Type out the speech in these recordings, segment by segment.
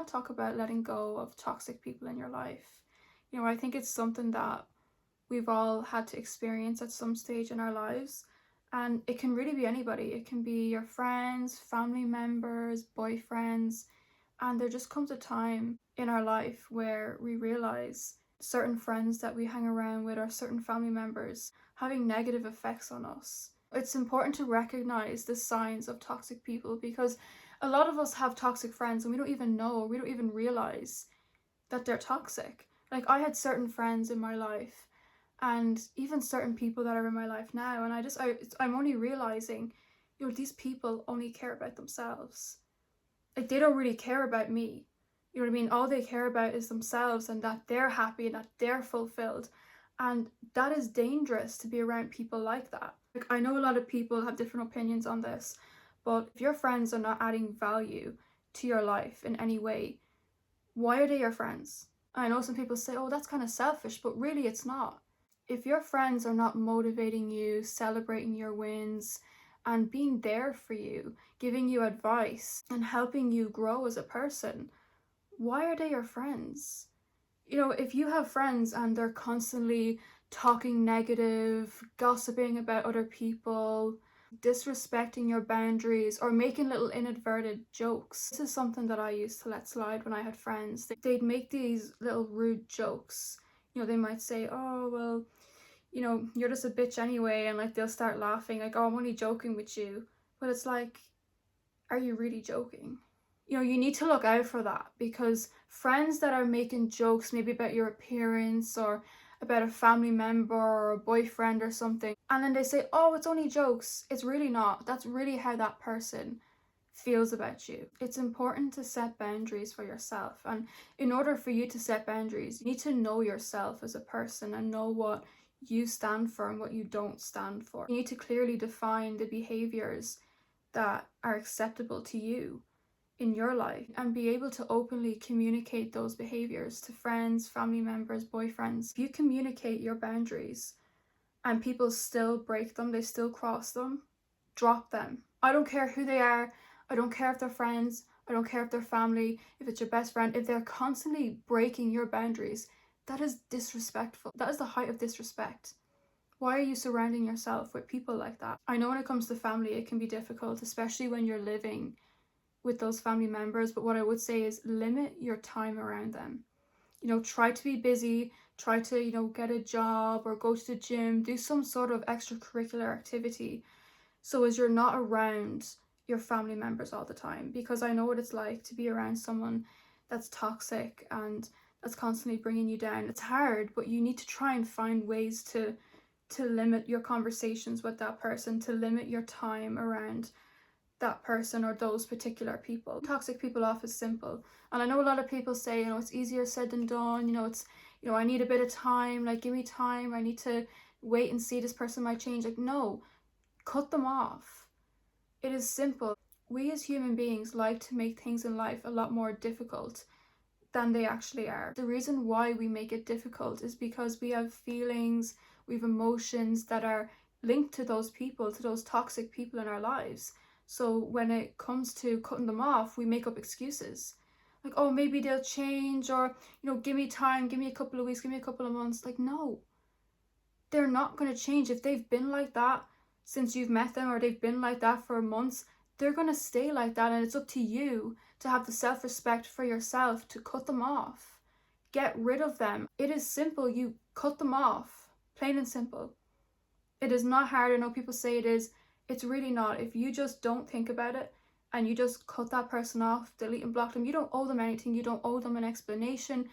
to talk about letting go of toxic people in your life. I think it's something that we've all had to experience at some stage in our lives. And it can really be anybody. It can be your friends, family members, boyfriends. And there just comes a time in our life where we realize certain friends that we hang around with or certain family members having negative effects on us. It's important to recognize the signs of toxic people, because a lot of us have toxic friends and we don't even know, we don't even realize that they're toxic. Like, I had certain friends in my life and even certain people that are in my life now, and I'm only realizing, these people only care about themselves. Like, they don't really care about me. You know what I mean? All they care about is themselves and that they're happy and that they're fulfilled. And that is dangerous, to be around people like that. Like, I know a lot of people have different opinions on this, but if your friends are not adding value to your life in any way, why are they your friends? I know some people say, oh, that's kind of selfish, but really it's not. If your friends are not motivating you, celebrating your wins, and being there for you, giving you advice, and helping you grow as a person, why are they your friends? If you have friends and they're constantly talking negative, gossiping about other people, disrespecting your boundaries, or making little inadvertent jokes. This is something that I used to let slide when I had friends. They'd make these little rude jokes. They might say, oh, well, you're just a bitch anyway, and like they'll start laughing, like, oh, I'm only joking with you. But it's like, are you really joking? You need to look out for that, because friends that are making jokes maybe about your appearance or about a family member or a boyfriend or something, and then they say, oh, it's only jokes. It's really not. That's really how that person feels about you. It's important to set boundaries for yourself, and in order for you to set boundaries, you need to know yourself as a person and know what you stand for and what you don't stand for. You need to clearly define the behaviors that are acceptable to you in your life and be able to openly communicate those behaviors to friends, family members, boyfriends. If you communicate your boundaries and people still break them, they still cross them, drop them. I don't care who they are. I don't care if they're friends. I don't care if they're family, if it's your best friend. If they're constantly breaking your boundaries, that is disrespectful. That is the height of disrespect. Why are you surrounding yourself with people like that? I know when it comes to family, it can be difficult, especially when you're living with those family members. But what I would say is limit your time around them. Try to be busy, try to, get a job or go to the gym, do some sort of extracurricular activity so as you're not around your family members all the time. Because I know what it's like to be around someone that's toxic and that's constantly bringing you down. It's hard, but you need to try and find ways to limit your conversations with that person, to limit your time around that person or those particular people. Toxic people off is simple. And I know a lot of people say, it's easier said than done. It's, I need a bit of time, like, give me time. I need to wait and see, this person might change. Like, no, cut them off. It is simple. We as human beings like to make things in life a lot more difficult than they actually are. The reason why we make it difficult is because we have feelings, we have emotions that are linked to those people, to those toxic people in our lives. So when it comes to cutting them off, we make up excuses. Like, oh, maybe they'll change, or, give me time, give me a couple of weeks, give me a couple of months. Like, no, they're not going to change. If they've been like that since you've met them, or they've been like that for months, they're going to stay like that. And it's up to you to have the self-respect for yourself to cut them off. Get rid of them. It is simple. You cut them off. Plain and simple. It is not hard. I know people say it is. It's really not. If you just don't think about it and you just cut that person off, delete and block them, you don't owe them anything. You don't owe them an explanation.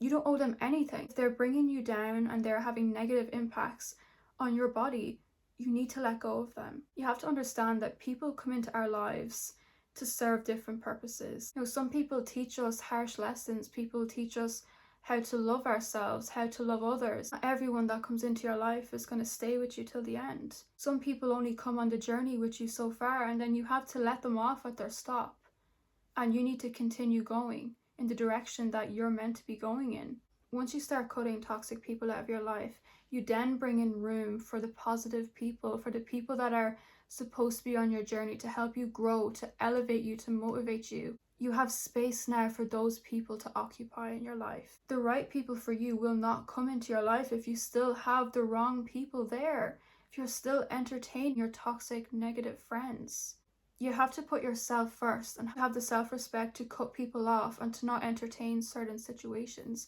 You don't owe them anything. If they're bringing you down and they're having negative impacts on your body, you need to let go of them. You have to understand that people come into our lives to serve different purposes. Some people teach us harsh lessons. People teach us how to love ourselves, how to love others. Not everyone that comes into your life is going to stay with you till the end. Some people only come on the journey with you so far, and then you have to let them off at their stop. And you need to continue going in the direction that you're meant to be going in. Once you start cutting toxic people out of your life, you then bring in room for the positive people, for the people that are supposed to be on your journey to help you grow, to elevate you, to motivate you. You have space now for those people to occupy in your life. The right people for you will not come into your life if you still have the wrong people there, if you're still entertaining your toxic, negative friends. You have to put yourself first and have the self-respect to cut people off and to not entertain certain situations.